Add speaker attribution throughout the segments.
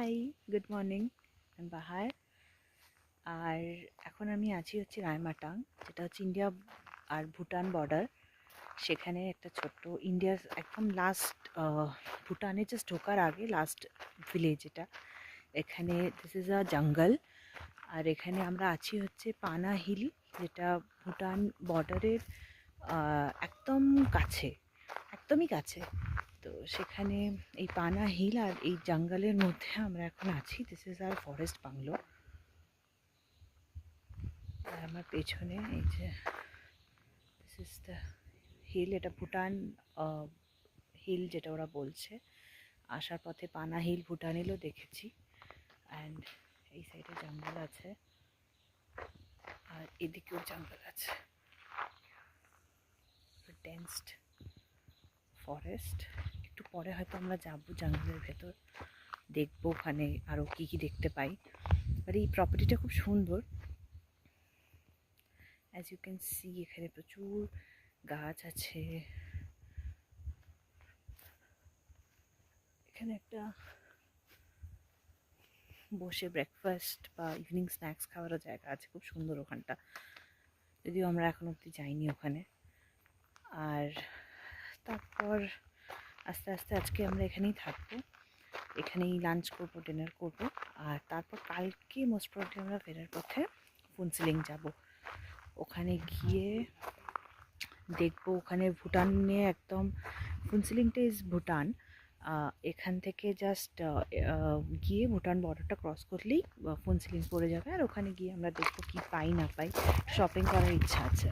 Speaker 1: High, good morning. আমি বাহার। আর এখন আমি আছি হচ্ছে রায়মাটাং, যেটা হচ্ছে ইন্ডিয়া আর ভুটান বর্ডার। সেখানে একটা ছোট্ট ইন্ডিয়ার একদম লাস্ট, ভুটানে জাস্ট ঢোকার আগে লাস্ট ভিলেজ এটা। এখানে দিস ইজ আ জঙ্গল। আর এখানে আমরা আছি হচ্ছে পানা হিল, যেটা ভুটান বর্ডারের একদম কাছে, একদমই কাছে। তো সেখানে এই পানা হিল আর এই জঙ্গলের মধ্যে আমরা এখন আছি। This is our forest bungalow. আর আমার পেছনে এই যে দিস ইজ দ্য হিল, এটা ভুটান হিল যেটা ওরা বলছে। আসার পথে পানা হিল, ভুটান হিলও দেখেছি। অ্যান্ড এই সাইডে জঙ্গল আছে আর এদিকেও জঙ্গল আছে, ডেন্সড ফরেস্ট। একটু পরে হয়তো আমরা যাবো জঙ্গলের ভেতর, দেখবো ওখানে আরও কী কী দেখতে পাই। আর এই প্রপার্টিটা খুব সুন্দর। অ্যাজ ইউ ক্যান সি এখানে প্রচুর গাছ আছে। এখানে একটা বসে ব্রেকফাস্ট বা ইভিনিং স্ন্যাক্স খাওয়ারও জায়গা আছে, খুব সুন্দর ওখানটা, যদিও আমরা এখন অবধি যাইনি ওখানে। আর তারপর আস্তে আস্তে আজকে আমরা এখানেই থাকবো, এখানেই লাঞ্চ করবো, ডিনার করবো। আর তারপর কালকে মোস্ট প্রবলি আমরা ফেরার পথে ফুনসিলিং যাব। ওখানে গিয়ে দেখবো, ওখানে ভুটানে একদম ফুনসিলিংটা ইজ ভুটান। এখান থেকে জাস্ট গিয়ে ভুটান বর্ডারটা ক্রস করলেই ফুনসিলিং পড়ে যাবে। আর ওখানে গিয়ে আমরা দেখবো কি পাই না পাই, শপিং করার ইচ্ছা আছে।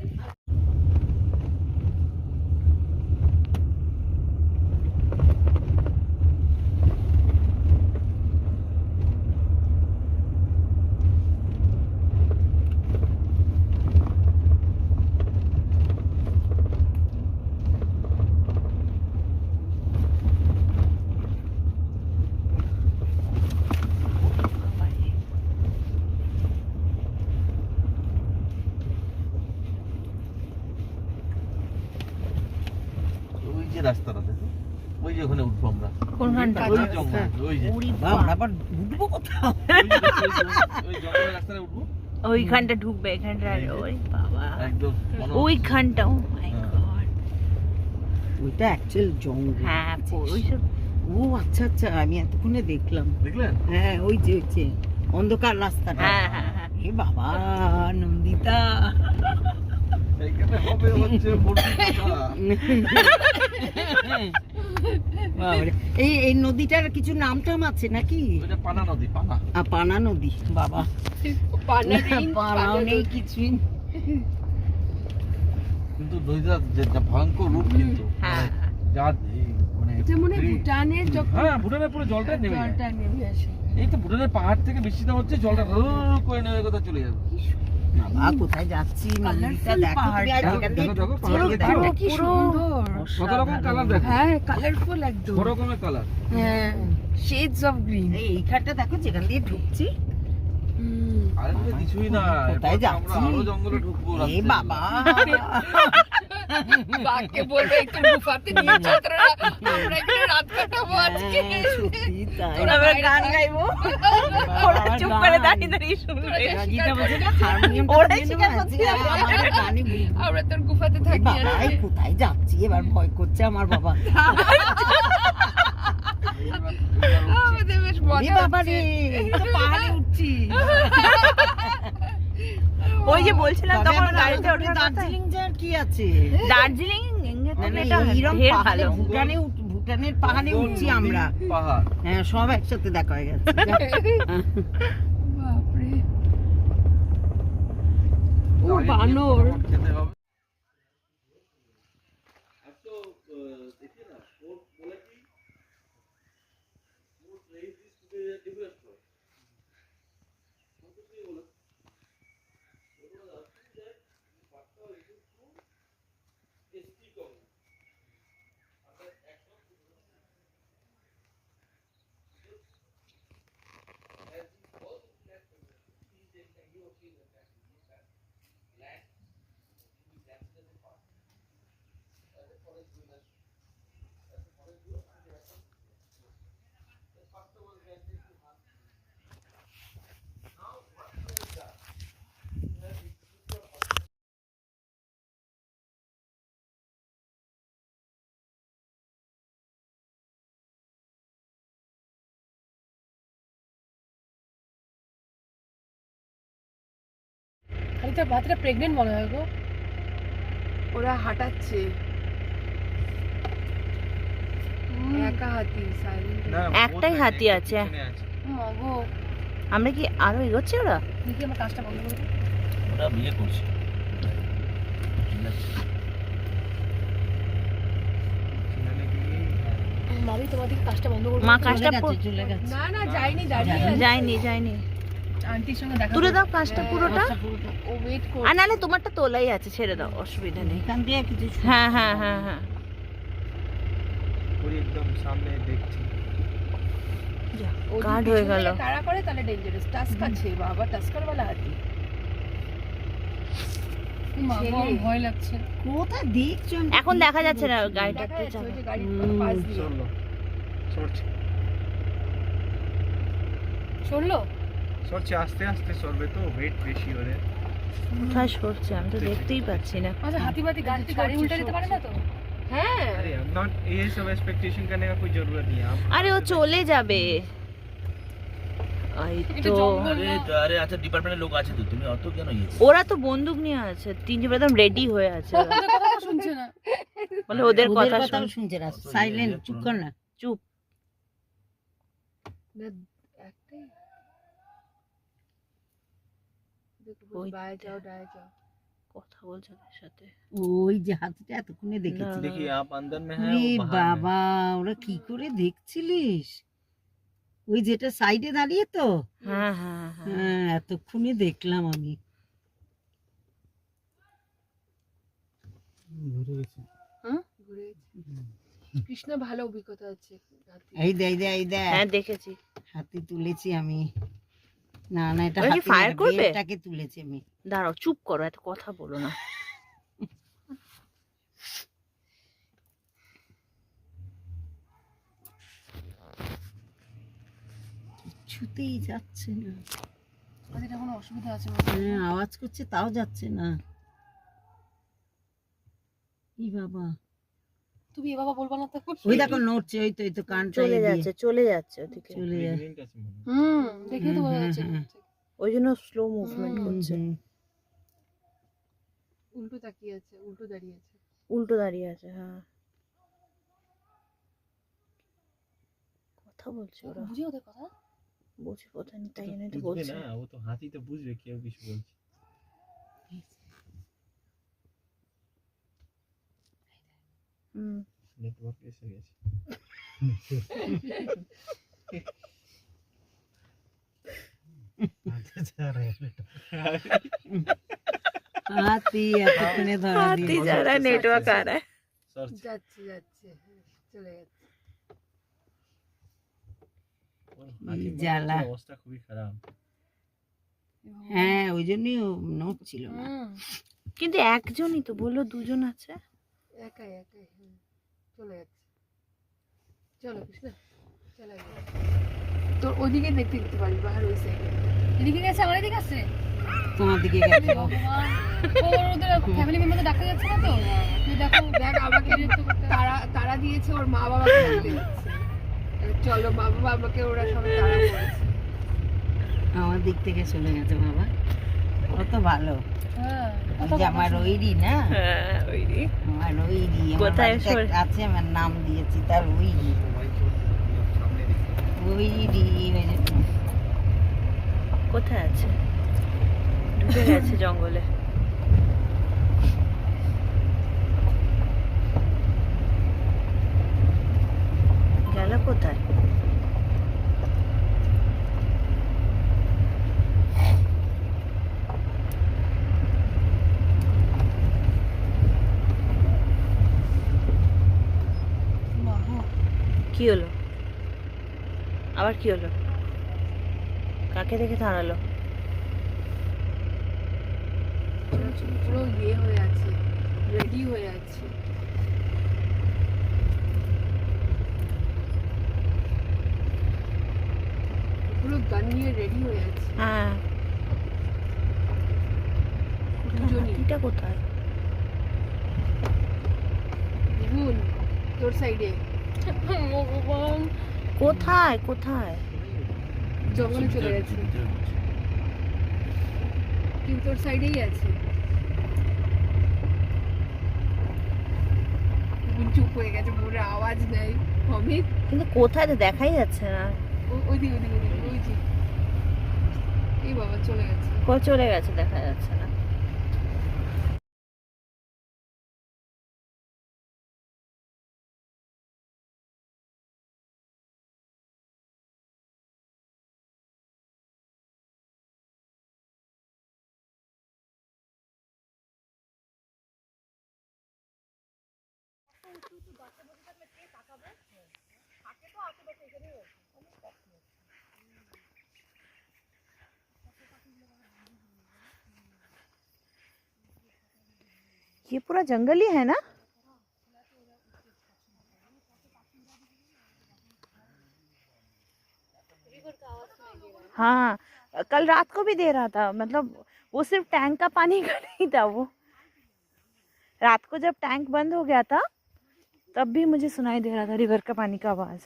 Speaker 2: রাস্তাটা দেখো, ওই যে ওখানে উঠবো আমরা।
Speaker 1: কোনখানটা?
Speaker 2: ওই জঙ্গল, ওই যে
Speaker 1: আমরা
Speaker 3: আবার ঢুকবো কোথাও?
Speaker 2: ওই জঙ্গলের রাস্তাটা উঠবো।
Speaker 1: ওইখানটা ঢুকবে, এখানটা। ওই বাবা,
Speaker 2: একদম
Speaker 1: ওইখানটা। ও মাই গড,
Speaker 3: ওইটা অ্যাকচুয়াল জঙ্গল।
Speaker 1: হ্যাঁ ওইসব।
Speaker 3: ও আচ্ছা আচ্ছা, আমি এতক্ষণে দেখলাম।
Speaker 2: দেখলেন?
Speaker 3: হ্যাঁ, ওই যে অন্ধকার রাস্তাটা।
Speaker 1: হ্যাঁ হ্যাঁ হ্যাঁ।
Speaker 3: এ বাবা, নন্দিতা।
Speaker 2: এইখানে হবে হচ্ছে
Speaker 3: বাবারে, এই নদীটার কিছু নাম টাম আছে নাকি?
Speaker 2: ওইটা পানা নদী, পানা।
Speaker 3: পানা নদী। বাবা, পানাও নেই কিছুই।
Speaker 2: কিন্তু নদীটা যে ভয়ঙ্কর রূপ, কিন্তু
Speaker 1: হ্যাঁ।
Speaker 2: যা মানে
Speaker 4: এটা মনে হয় ভুটানের
Speaker 2: হ্যাঁ, ভুটানের পুরো জলটা নেমে যায়।
Speaker 4: জলটা নেমে আসে।
Speaker 2: এই তো ভুটানের পাহাড় থেকে বৃষ্টিটা হচ্ছে, জলটা করে নেমে কোথায় চলে যাবে।
Speaker 3: বাবা, কোথায় যাচ্ছি? নদীটা দেখো তুমি, আর
Speaker 2: দেখো,
Speaker 3: যেখান
Speaker 2: দেখো,
Speaker 3: দিয়ে
Speaker 2: দেখো,
Speaker 3: ঢুকছি,
Speaker 2: পাহাড় দেখো।
Speaker 3: দেখো,
Speaker 4: কি সুন্দর।
Speaker 2: কত রকম কালার দেখো।
Speaker 4: হ্যাঁ, কালারফুল একদম।
Speaker 2: বড় রকমের কালার।
Speaker 4: হ্যাঁ, শেডস অফ গ্রিন।
Speaker 3: এইখানটা দেখো যেখান দিয়ে ঢুকছি।
Speaker 2: আরে তো কিছুই না,
Speaker 3: কোথায়
Speaker 2: এরপর আমরা
Speaker 3: যাচ্ছি?
Speaker 2: আরো জঙ্গলে ঢুকবো
Speaker 3: এ
Speaker 2: রাস্তায়।
Speaker 3: বাবা,
Speaker 4: বাঘকে বলবে একটু গুফাতে নিয়ে চল, তোরা আমরা এখানে রাত কাটাবো আজকে।
Speaker 3: হ্যাঁ, সত্যি তাই।
Speaker 4: তোরা
Speaker 1: আমরা গান গাইবো, ওরা চুপ করে দাঁড়িয়ে দাঁড়িয়ে শুনবে।
Speaker 3: গীতা বলছে না, হারমোনিয়ামটা
Speaker 1: ওরাই
Speaker 3: নিয়ে নেবো,
Speaker 1: শিকার করছে।
Speaker 3: আজকে আমাদের গানে বুঝবো।
Speaker 4: আমরা তোর গুফাতে
Speaker 3: এ
Speaker 4: থাকি।
Speaker 3: বাবা, এই কোথায় যাচ্ছি? এবার ভয় করছে আমার বাবা।
Speaker 4: আমাদের বেশ
Speaker 3: এ
Speaker 4: মজা
Speaker 3: বাবা
Speaker 4: হচ্ছে।
Speaker 3: রে, তো পাহাড়ে উঠছি।
Speaker 1: ওই যে বলছিলাম
Speaker 3: তবে
Speaker 1: তখন
Speaker 3: আবার
Speaker 1: গাড়িতে
Speaker 3: আরো
Speaker 1: ওঠার কথা।
Speaker 3: দার্জিলিং যাওয়ার কি আছে?
Speaker 1: দার্জিলিং
Speaker 3: না, না,
Speaker 1: এটা
Speaker 3: এইরকম
Speaker 1: ঢের
Speaker 3: পাহাড়ে,
Speaker 1: ভালো।
Speaker 3: ভুটানের পাহাড়ে উঠছি আমরা।
Speaker 2: পাহাড়।
Speaker 3: হ্যাঁ, সব একসাথে দেখা হয়ে গেছে।
Speaker 4: বাপরে। ও বানর।
Speaker 2: খেতে হবে।
Speaker 4: এটা বাচ্চাটা প্রেগনেন্ট মনে হয় গো। ওরা হাঁটাচ্ছে একা হাতি, সাইলেন্ট।
Speaker 2: না,
Speaker 1: একটাই
Speaker 2: বোধ হয়
Speaker 1: হাতি
Speaker 2: একটা
Speaker 1: আছে।
Speaker 2: পিছনে আছে।
Speaker 4: মাগো,
Speaker 1: আমরা কি আরো এগোচ্ছি ওরা?
Speaker 4: দেখি আমার কাজটা বন্ধ করে দিই।
Speaker 5: ওরা বিয়ে করছে
Speaker 2: পিছনে গিয়ে
Speaker 4: মামি তোমার দিকে কাজটা বন্ধ করে
Speaker 1: মা
Speaker 4: দাও।
Speaker 1: কাজটা
Speaker 3: চলে গেছে
Speaker 4: না না যাইনি, দাঁড়িয়ে আছে।
Speaker 1: যায়নি
Speaker 4: আন্টির সঙ্গে দেখা
Speaker 1: তুলে
Speaker 4: করে-
Speaker 1: দাও কাজটা
Speaker 4: হ্যাঁ,
Speaker 1: পুরোটা।
Speaker 4: ও ওয়েট করছে।
Speaker 1: আর নাহলে তোমারটা তোলাই আছে, ছেড়ে দাও, অসুবিধা নেই।
Speaker 3: এখান দিয়ে কিছু
Speaker 1: হ্যাঁ
Speaker 2: ওই একদম সামনে দেখছি।
Speaker 4: ও যদি
Speaker 1: কার্ড হয়ে
Speaker 4: পিছন
Speaker 1: গেল।
Speaker 4: থেকে তাড়া করে তাহলে ডেঞ্জারাস। টাস্ক আছে বাবা, টাস্কার वाला হাতি। ছেলে। ভয় লাগছে।
Speaker 3: কোথায় দেখছো?
Speaker 1: এখন দেখা যাচ্ছে না গাড়িটা
Speaker 4: দেখা
Speaker 1: একটু
Speaker 4: যাচ্ছে ওই
Speaker 1: চাপা।
Speaker 4: যে গাড়ির পাশ দিয়ে।
Speaker 2: চললো, সরছে
Speaker 4: শুনলো?
Speaker 2: সরছে, আস্তে আস্তে সরবে তো, ওয়েট বেশি ওরে।
Speaker 1: কোথায় সরছে আমি তো দেখতেই পাচ্ছি না।
Speaker 4: আচ্ছা হাতিবাতি গাড়ি উল্টে দিতে পারে না তো? হ্যাঁ
Speaker 2: अरे अब नॉट ये सब एक्सपेक्टेशन करने का कोई जरूरत नहीं है आप।
Speaker 1: আরে ও চলে যাবে। এই
Speaker 4: এটা
Speaker 1: তো
Speaker 4: জঙ্গল।
Speaker 5: আরে আচ্ছা ডিপার্টমেন্টের লোক আছে তো, তুমি অত কেন ইয়ে
Speaker 1: ওরা তো বন্দুক নিয়ে আছে, তিনজন একদম রেডি হয়ে আছে ওরা।
Speaker 4: ওদের কথা তো শুনছে না।
Speaker 1: বলে ওদের কথা
Speaker 3: কথাও
Speaker 1: শুন।
Speaker 3: শুনছে না, সাইলেন্ট, চুপ কর না।
Speaker 1: চুপ।
Speaker 4: একটাই দেখো
Speaker 1: ওই
Speaker 4: বায়ে যাও, ডায়ে যাও।
Speaker 1: কথা বলছে ওদের সাথে।
Speaker 3: ওই যে হাতিটা এতক্ষণে দেখেছি।
Speaker 1: না।
Speaker 2: देखिए आप अंदर में है,
Speaker 3: ওরে
Speaker 2: वो बाहर में।
Speaker 3: বাবা, ওরা কি করে দেখছিলিস? ওই যেটা সাইডে দাঁড়িয়ে তো,
Speaker 1: হ্যাঁ
Speaker 3: হ্যাঁ এতক্ষণে দেখলাম আমি।
Speaker 4: ঘুরে গেছে। কৃষ্ণা ভালো অভিজ্ঞতা আছে হাতি।
Speaker 3: এই দে
Speaker 1: হ্যাঁ দেখেছি।
Speaker 3: হাতি তুলেছি আমি। না না, এটা
Speaker 1: ওরা কি
Speaker 3: হাতি
Speaker 1: fire
Speaker 3: না,
Speaker 1: করবে?
Speaker 3: বেলটাকে তুলেছি আমি।
Speaker 1: দাঁড়াও, চুপ করো, এত কথা বলো না।
Speaker 3: কিছুতেই যাচ্ছে না।
Speaker 4: হাতিটা কোনো অসুবিধা আছে?
Speaker 3: হ্যাঁ, আওয়াজ করছে তাও যাচ্ছে না। ই বাবা,
Speaker 4: তুমি এ বাবা বলবা না তো।
Speaker 3: ওই দেখো নড়ছে, ওই তো কানটা
Speaker 1: চলে
Speaker 3: এদিকে
Speaker 1: চলে যাচ্ছে ওদিকে।
Speaker 3: চলে যায়।
Speaker 2: Pregnant আছে মনে হয়।
Speaker 4: দেখে তো বোঝা যাচ্ছে।
Speaker 1: ওই জন্য স্লো মুভমেন্ট করছে।
Speaker 4: উল্টো তাকিয়ে আছে, উল্টো দাঁড়িয়ে আছে।
Speaker 1: উল্টো দাঁড়িয়ে আছে, হ্যাঁ। কথা বলছে ওরা,
Speaker 4: বুঝি ওদের কথা?
Speaker 1: বুঝি কথা নেই, তাই জন্যই তো
Speaker 2: বুঝবে
Speaker 1: বলছে।
Speaker 2: না, ও তো হাতি তো বুঝবে কেউ কিছু বলছে। নেটওয়ার্ক এসে গেছে।
Speaker 3: হাতি এতক্ষণে ধরা
Speaker 1: हाथी
Speaker 3: দিয়ে
Speaker 1: जा रहा है, नेटवर्क आ रहा है।
Speaker 2: সার্চ
Speaker 4: যাচ্ছে যাচ্ছে, চলে যাচ্ছে।
Speaker 2: হাতি
Speaker 3: জ্বালা।
Speaker 2: অবস্থা খুবই খারাপ।
Speaker 3: হ্যাঁ, ওই জন্যই ও নড়ছিল না।
Speaker 1: কিন্তু একজনই তো বললো, দুজন আছে।
Speaker 4: একাই একাই চলে যাচ্ছে। চলো কৃষ্ণা, চলে গেল। তোর ওদিকে দেখতে দিতে পারবি, বাহার ওই সাইডে। এদিকে গেছে, আমার এদিকে আসছে।
Speaker 3: তোমার দিকে গেছে।
Speaker 4: ভগবান, ওদের ফ্যামিলি মেম্বারদের ডাকা যাচ্ছে না তো? তুই দেখো, দেখ আমাকে তারা দিয়েছে, ওর মা বাবাকে ডাকতে যাচ্ছে। চলো, মা বাবা আমাকে ওরা সব তাড়া করেছে।
Speaker 3: আমার দিক থেকে চলে গেছে বাবা। ও তো ভালো।
Speaker 4: হ্যাঁ,
Speaker 3: ওই যে আমার ওইরি না,
Speaker 1: হ্যাঁ ওইদি।
Speaker 3: আমার ওইরি, আমার
Speaker 1: কোথায়
Speaker 3: বাড়িতে
Speaker 1: সর-
Speaker 3: আছে, আমার নাম দিয়েছি তার ওইরি।
Speaker 2: সামনে দেখতে
Speaker 3: ওইরি, ওই যে
Speaker 1: কোথায় আছে? ঢুকে গেছে জঙ্গলে। গেল কোথায়? কি হলো? আবার কি হলো? কাকে দেখে দাঁড়ালো?
Speaker 4: পুরো ইয়ে হয়ে আছে, রেডি হয়ে আছে। পুরো গান নিয়ে রেডি হয়ে আছে।
Speaker 1: হ্যাঁ,
Speaker 4: দুজনই।
Speaker 1: হাতিটা কোথায়?
Speaker 4: দিগুন তোর সাইডে। ভগবান,
Speaker 1: কোথায় কোথায়?
Speaker 4: জঙ্গলে চলে গেছে। কিন্তু ওর সাইডেই আছে। চুপ হয়ে গেছে, মোরে আওয়াজ নেই। অমিত
Speaker 1: কিন্তু কোথায় তো দেখাই যাচ্ছে না।
Speaker 4: ওইদিকে ওইদিকে ওইদিকে ওই যে, এই বাবা চলে গেছে।
Speaker 1: চলে গেছে, দেখা যাচ্ছে না। ये पूरा जंगल ही है ना? हाँ, कल रात को भी दे रहा था। मतलब वो सिर्फ टैंक का पानी का नहीं था। वो रात को जब टैंक बंद हो गया था तब भी मुझे सुनाई दे रहा था रिवर का पानी का आवाज।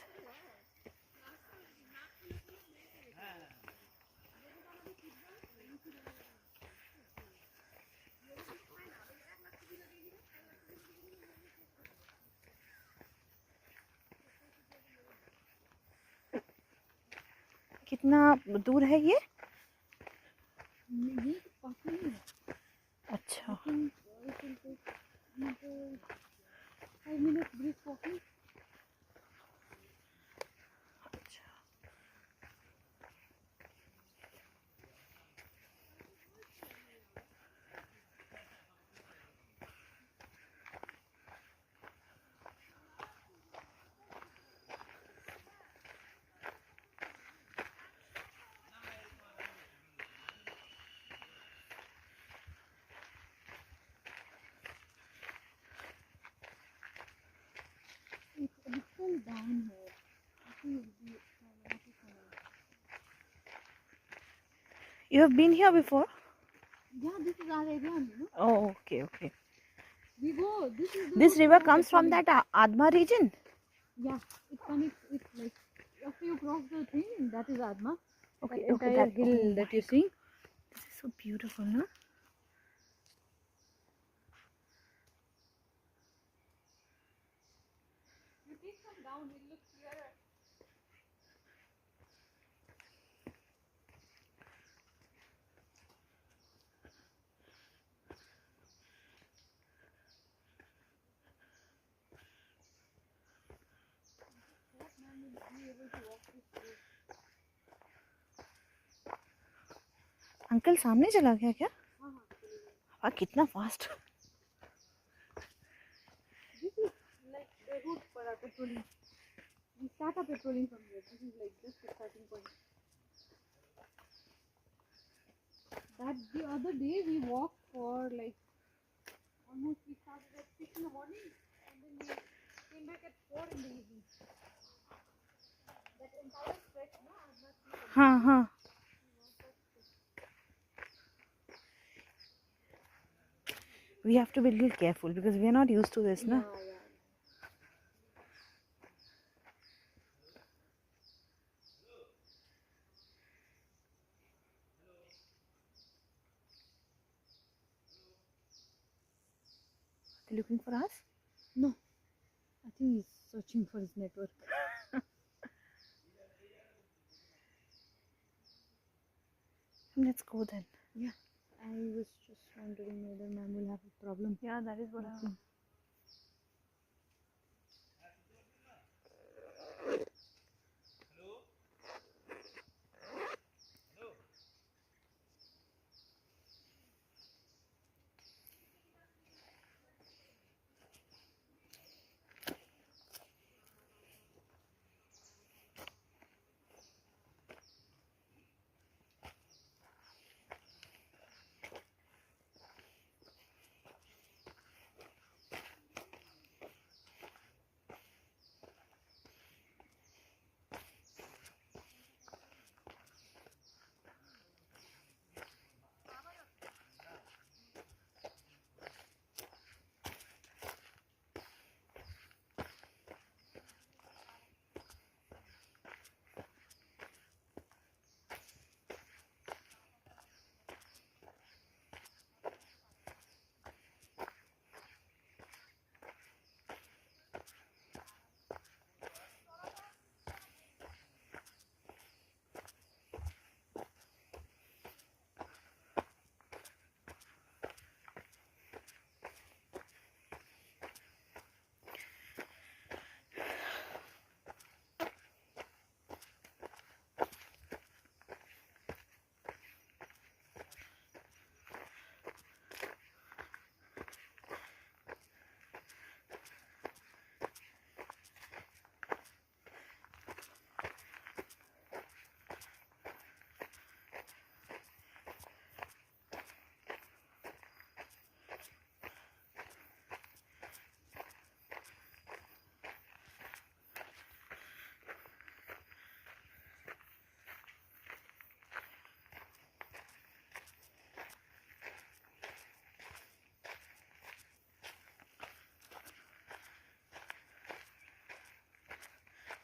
Speaker 1: कितना दूर है ये? अच्छा, अच्छा। You have been here before?
Speaker 4: Yeah, this is our area, you know.
Speaker 1: Oh, okay, okay.
Speaker 4: We go.
Speaker 1: This river comes from that Adma region?
Speaker 4: Yeah, it connects. It's like after you cross the thing, that is Adma.
Speaker 1: Okay,
Speaker 4: That
Speaker 1: okay,
Speaker 4: entire
Speaker 1: that
Speaker 4: hill
Speaker 1: oh
Speaker 4: that
Speaker 1: my
Speaker 4: you see.
Speaker 1: This is so beautiful, no?
Speaker 4: You take some down, it looks clearer.
Speaker 1: Uncle सामने चला गया क्या? हाँ, कितना fast.
Speaker 4: This is like the route for our patrolling. We start our patrolling from here. This is like just the starting point. That the other day we walked for like almost, we started at 6 in the morning and then we came back at 4 in the evening. That entire stretch, no, I've not seen it.
Speaker 1: हाँ हाँ, we have to be a little careful because we are not used to this, na?
Speaker 4: Yeah.
Speaker 1: Are they looking for us?
Speaker 4: No, I think he's searching for his network.
Speaker 1: Let's go then.
Speaker 4: Yeah, I was just wondering whether ma'am will have a problem.
Speaker 1: Yeah, that is what I
Speaker 4: Okay.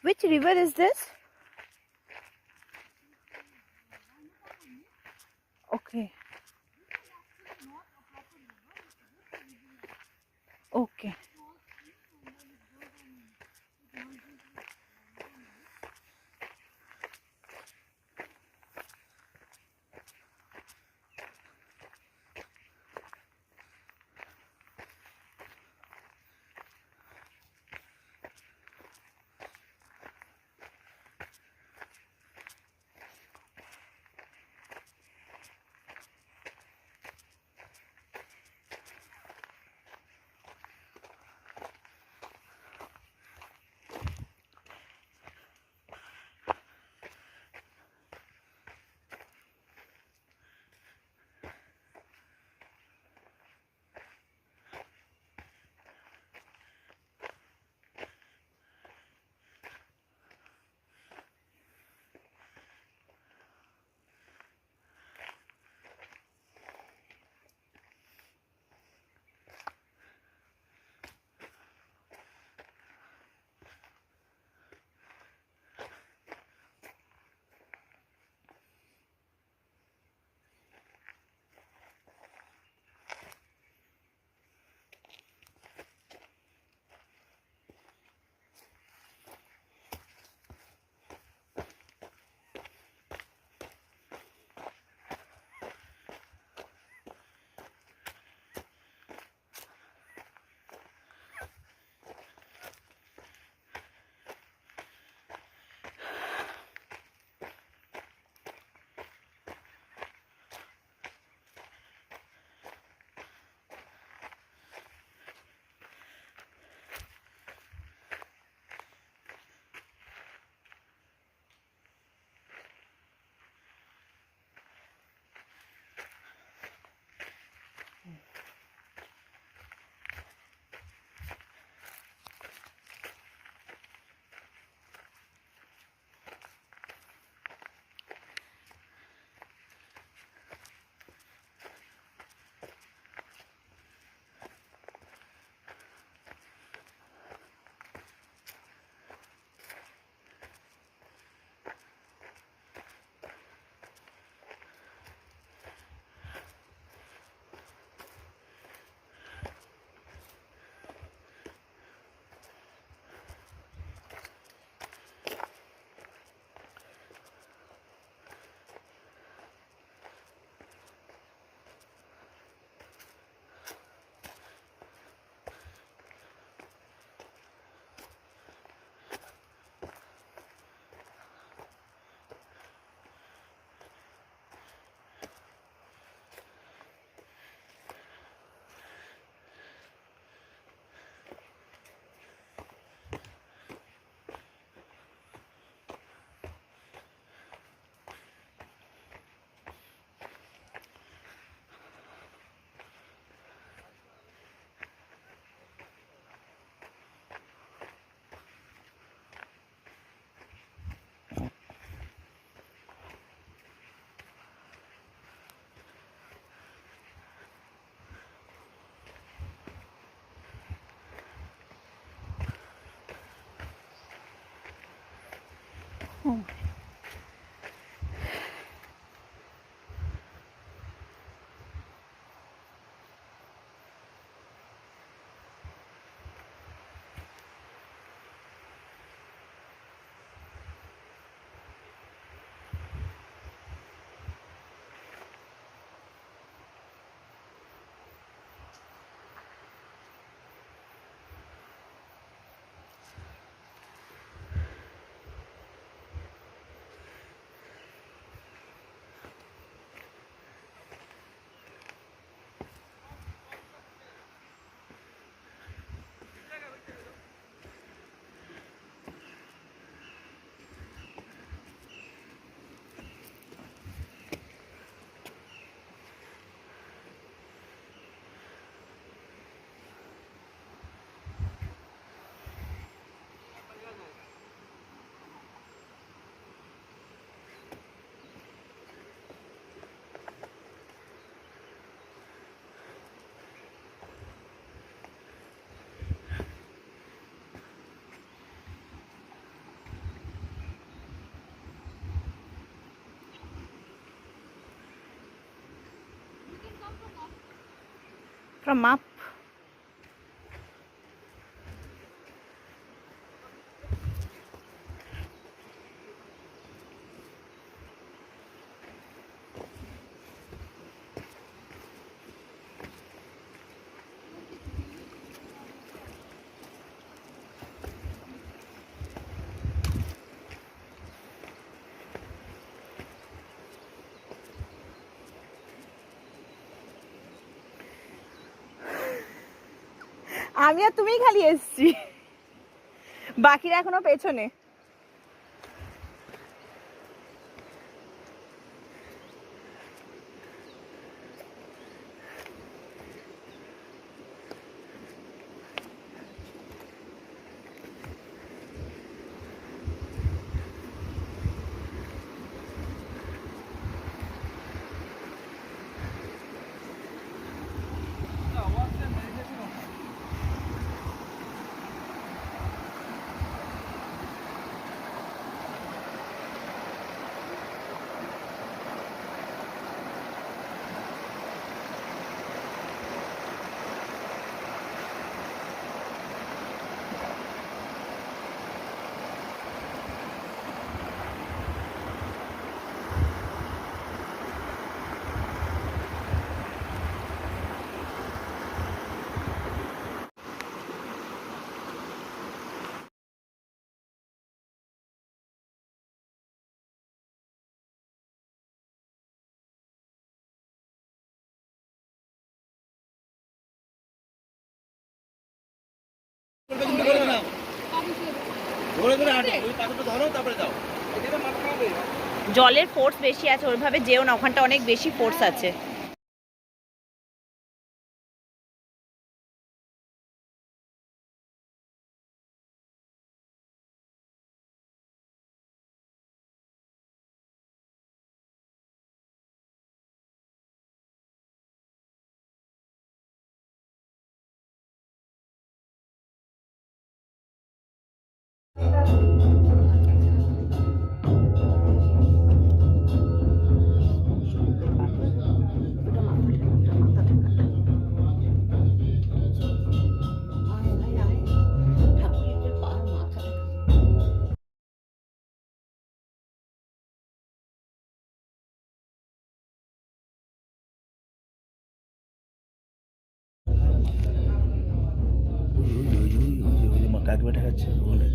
Speaker 1: Which river is this? Okay. Okay. from up. আমি আর তুমিই খালি এসছি, বাকিরা এখনো পেছনে। জলের force বেশি আছে, ওইভাবে যেও না, ওখানটা অনেক বেশি ফোর্স আছে।
Speaker 5: কাকে দেখা যাচ্ছে ওখানে?